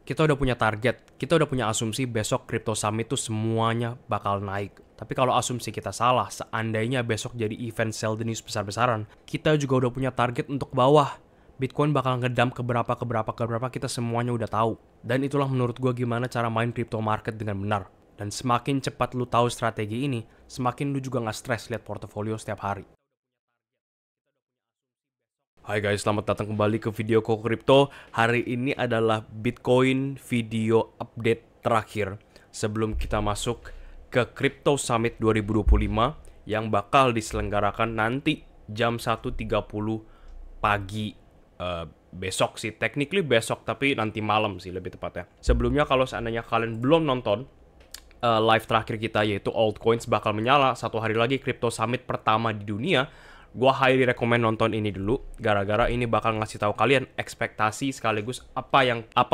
kita udah punya target, kita udah punya asumsi besok Crypto Summit tuh semuanya bakal naik. Tapi kalau asumsi kita salah, seandainya besok jadi event sell the news besar-besaran, kita juga udah punya target untuk bawah. Bitcoin bakal ngedump ke berapa, kita semuanya udah tahu. Dan itulah menurut gue gimana cara main crypto market dengan benar. Dan semakin cepat lu tahu strategi ini, semakin lu juga nggak stres lihat portofolio setiap hari. Hai guys, selamat datang kembali ke video Koko Crypto. Hari ini adalah Bitcoin video update terakhir sebelum kita masuk ke Crypto Summit 2025 yang bakal diselenggarakan nanti jam 1.30 pagi besok sih. Technically besok, tapi nanti malam sih lebih tepatnya. Sebelumnya kalau seandainya kalian belum nonton live terakhir kita yaitu altcoins bakal menyala satu hari lagi Crypto Summit pertama di dunia. Gua highly recommend nonton ini dulu, gara-gara ini bakal ngasih tahu kalian ekspektasi sekaligus apa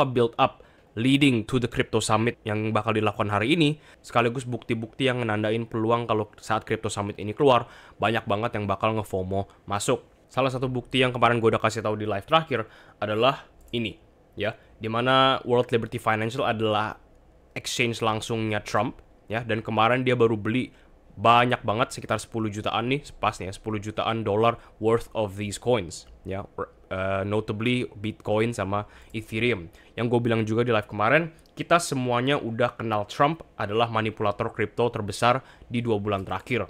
build up leading to the Crypto Summit yang bakal dilakukan hari ini, sekaligus bukti-bukti yang menandain peluang kalau saat Crypto Summit ini keluar, banyak banget yang bakal nge-FOMO masuk. Salah satu bukti yang kemarin gue udah kasih tahu di live terakhir adalah ini, ya, dimana World Liberty Financial adalah exchange langsungnya Trump, ya, dan kemarin dia baru beli banyak banget, sekitar 10 jutaan nih, pasnya 10 jutaan dolar worth of these coins, ya, notably Bitcoin sama Ethereum. Yang gue bilang juga di live kemarin, kita semuanya udah kenal Trump adalah manipulator kripto terbesar di 2 bulan terakhir.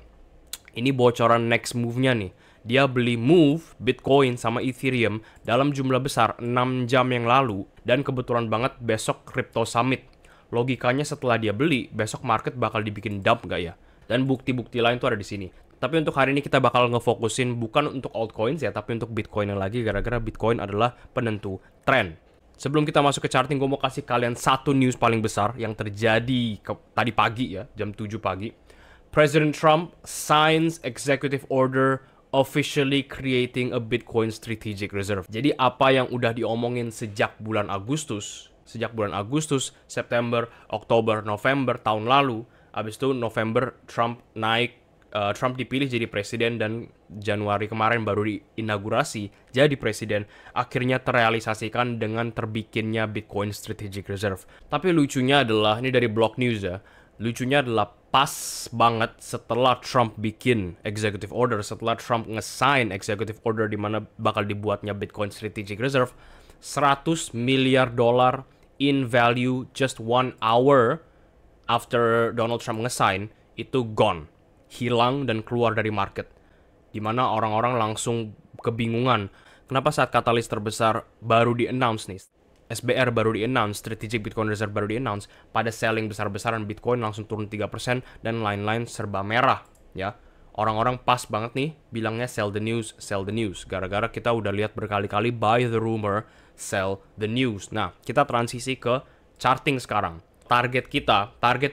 Ini bocoran next move-nya nih. Dia beli Move, Bitcoin, sama Ethereum dalam jumlah besar 6 jam yang lalu, dan kebetulan banget besok Crypto Summit. Logikanya setelah dia beli, besok market bakal dibikin dump gak ya? Dan bukti-bukti lain tuh ada di sini. Tapi untuk hari ini kita bakal ngefokusin bukan untuk altcoins ya, tapi untuk Bitcoin lagi, gara-gara Bitcoin adalah penentu tren. Sebelum kita masuk ke charting, gue mau kasih kalian satu news paling besar yang terjadi tadi pagi ya, jam 7 pagi. President Trump signs executive order officially creating a Bitcoin strategic reserve. Jadi apa yang udah diomongin sejak bulan Agustus, September, Oktober, November tahun lalu. Abis itu November Trump dipilih jadi presiden, dan Januari kemarin baru diinaugurasi jadi presiden. Akhirnya terrealisasikan dengan terbikinnya Bitcoin Strategic Reserve. Tapi lucunya adalah, ini dari Block News ya, lucunya adalah pas banget setelah Trump bikin executive order, setelah Trump nge-sign executive order di mana bakal dibuatnya Bitcoin Strategic Reserve, 100 miliar dolar in value just 1 hour after Donald Trump nge-sign itu gone, hilang dan keluar dari market. Dimana orang-orang langsung kebingungan. Kenapa saat katalis terbesar baru di-announce nih, SBR baru di-announce, Strategic Bitcoin Reserve baru di-announce, pada selling besar-besaran Bitcoin langsung turun 3% dan lain-lain serba merah, ya. Orang-orang pas banget nih bilangnya sell the news. Gara-gara kita udah lihat berkali-kali buy the rumor, sell the news. Nah, kita transisi ke charting sekarang. Target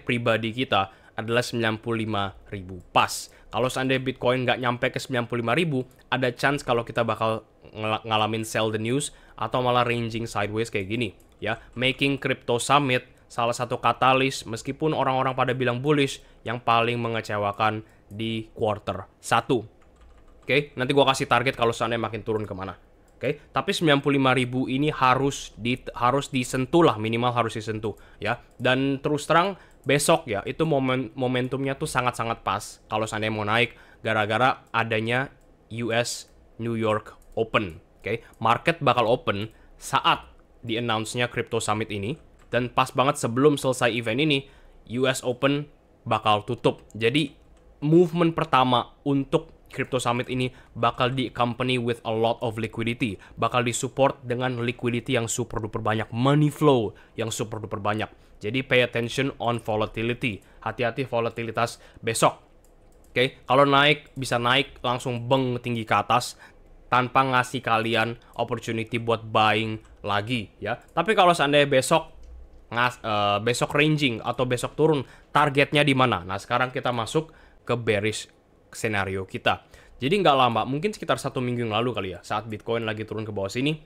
pribadi kita adalah 95.000 pas. Kalau seandainya Bitcoin nggak nyampe ke 95.000, ada chance kalau kita bakal ngalamin sell the news atau malah ranging sideways kayak gini, ya. Making Crypto Summit salah satu katalis, meskipun orang-orang pada bilang bullish, yang paling mengecewakan di quarter 1. Oke, nanti gua kasih target kalau seandainya makin turun kemana. Oke, tapi 95.000 ini harus disentuh lah, minimal harus disentuh, ya. Dan terus terang besok ya, itu momentumnya tuh sangat-sangat pas kalau seandainya mau naik, gara-gara adanya US New York Open. Oke, market bakal open saat di-announce-nya Crypto Summit ini, dan pas banget sebelum selesai event ini, US Open bakal tutup. Jadi movement pertama untuk Crypto Summit ini bakal di-accompany with a lot of liquidity. Bakal disupport dengan liquidity yang super duper banyak. Money flow yang super duper banyak. Jadi pay attention on volatility. Hati-hati volatilitas besok. Oke, kalau naik, bisa naik langsung beng tinggi ke atas tanpa ngasih kalian opportunity buat buying lagi, ya. Tapi kalau seandainya besok ranging atau besok turun, targetnya di mana? Nah, sekarang kita masuk ke bearish scenario kita. Jadi nggak lama, mungkin sekitar 1 minggu yang lalu kali ya, saat Bitcoin lagi turun ke bawah sini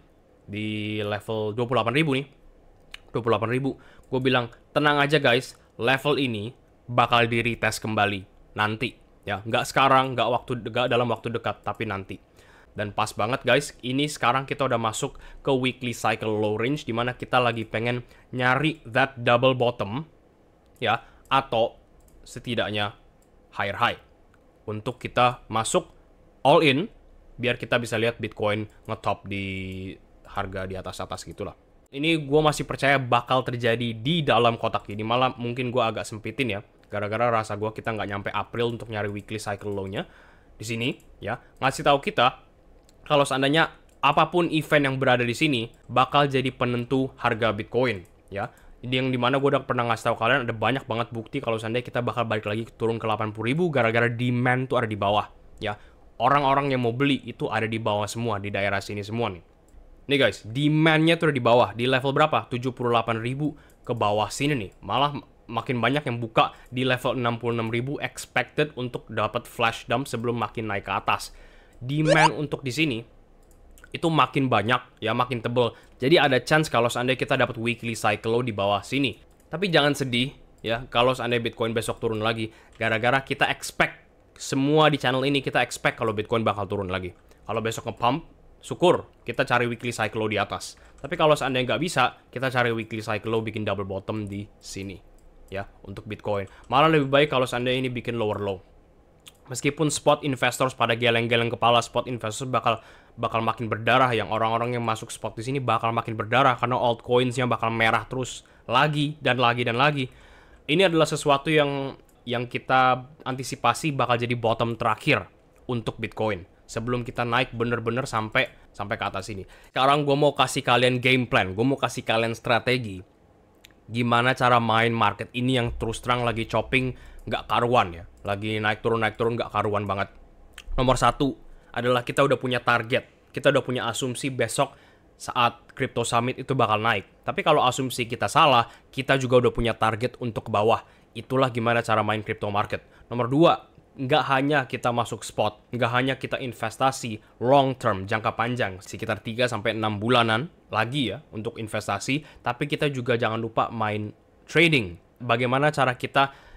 di level 28.000 nih, 28.000, gue bilang tenang aja guys, level ini bakal di retest kembali nanti, ya. Nggak sekarang, nggak dalam waktu dekat, tapi nanti. Dan pas banget guys, ini sekarang kita udah masuk ke weekly cycle low range, dimana kita lagi pengen nyari that double bottom, ya, atau setidaknya higher high. Untuk kita masuk all in, biar kita bisa lihat Bitcoin ngetop di harga di atas-atas gitulah. Ini gue masih percaya bakal terjadi di dalam kotak ini, malah mungkin gue agak sempitin ya, gara-gara rasa gue kita nggak nyampe April untuk nyari weekly cycle low-nya. Di sini, ya, ngasih tahu kita kalau seandainya apapun event yang berada di sini bakal jadi penentu harga Bitcoin, ya. Yang dimana gue udah pernah ngasih tahu kalian ada banyak banget bukti kalau seandainya kita bakal balik lagi turun ke 80.000 gara-gara demand tuh ada di bawah, ya. Orang-orang yang mau beli itu ada di bawah semua, di daerah sini semua nih. Nih guys, demand-nya tuh ada di bawah, di level berapa? 78.000 ke bawah sini nih. Malah makin banyak yang buka di level 66.000 expected untuk dapat flash dump sebelum makin naik ke atas. Demand untuk di sini itu makin banyak, ya, makin tebel. Jadi ada chance kalau seandainya kita dapat weekly cycle low di bawah sini. Tapi jangan sedih, ya, kalau seandainya Bitcoin besok turun lagi, gara-gara kita expect, semua di channel ini kita expect kalau Bitcoin bakal turun lagi. Kalau besok nge-pump, syukur kita cari weekly cycle low di atas. Tapi kalau seandainya nggak bisa, kita cari weekly cycle low bikin double bottom di sini, ya, untuk Bitcoin. Malah lebih baik kalau seandainya ini bikin lower low. Meskipun spot investors pada geleng-geleng kepala, spot investors bakal makin berdarah, yang orang-orang yang masuk spot di sini bakal makin berdarah karena altcoins-nya bakal merah terus lagi dan lagi dan lagi. Ini adalah sesuatu yang kita antisipasi bakal jadi bottom terakhir untuk Bitcoin sebelum kita naik bener-bener sampai ke atas ini. Sekarang gue mau kasih kalian game plan, gue mau kasih kalian strategi gimana cara main market ini yang terus terang lagi chopping nggak karuan, ya, lagi naik turun nggak karuan banget. Nomor satu adalah kita udah punya target, kita udah punya asumsi besok saat Crypto Summit itu bakal naik. Tapi kalau asumsi kita salah, kita juga udah punya target untuk ke bawah. Itulah gimana cara main crypto market. Nomor dua, nggak hanya kita masuk spot, nggak hanya kita investasi long term, jangka panjang, sekitar 3-6 bulanan lagi ya untuk investasi, tapi kita juga jangan lupa main trading. Bagaimana cara kita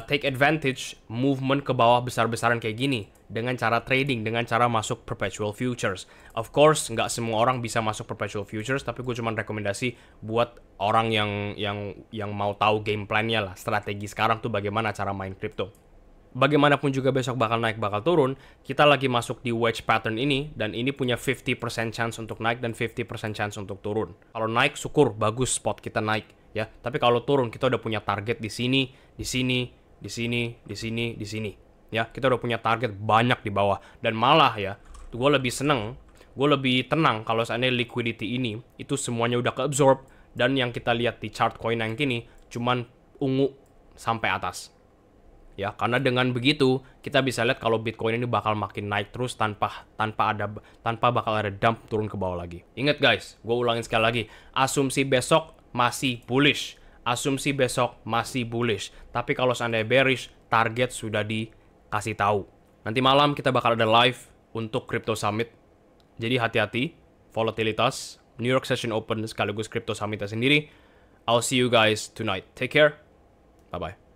take advantage movement ke bawah besar-besaran kayak gini dengan cara trading, dengan cara masuk perpetual futures. Of course, nggak semua orang bisa masuk perpetual futures, tapi gue cuma rekomendasi buat orang yang mau tahu game plan-nya lah, strategi sekarang tuh bagaimana cara main crypto. Bagaimanapun juga besok bakal naik, bakal turun, kita lagi masuk di wedge pattern ini, dan ini punya 50% chance untuk naik dan 50% chance untuk turun. Kalau naik, syukur, bagus spot kita naik, ya. Tapi kalau turun, kita udah punya target di sini, di sini, di sini, di sini, di sini. Ya, kita udah punya target banyak di bawah. Dan malah ya, gue lebih seneng, gue lebih tenang kalau seandainya liquidity ini, itu semuanya udah ke-absorb, dan yang kita lihat di chart coin yang kini, cuman ungu sampai atas. Ya, karena dengan begitu kita bisa lihat kalau Bitcoin ini bakal makin naik terus tanpa bakal ada dump turun ke bawah lagi. Ingat guys, gue ulangin sekali lagi, asumsi besok masih bullish. Asumsi besok masih bullish. Tapi kalau seandainya bearish, target sudah dikasih tahu. Nanti malam kita bakal ada live untuk Crypto Summit. Jadi hati-hati, volatilitas, New York Session Open sekaligus Crypto Summitnya sendiri. I'll see you guys tonight. Take care. Bye-bye.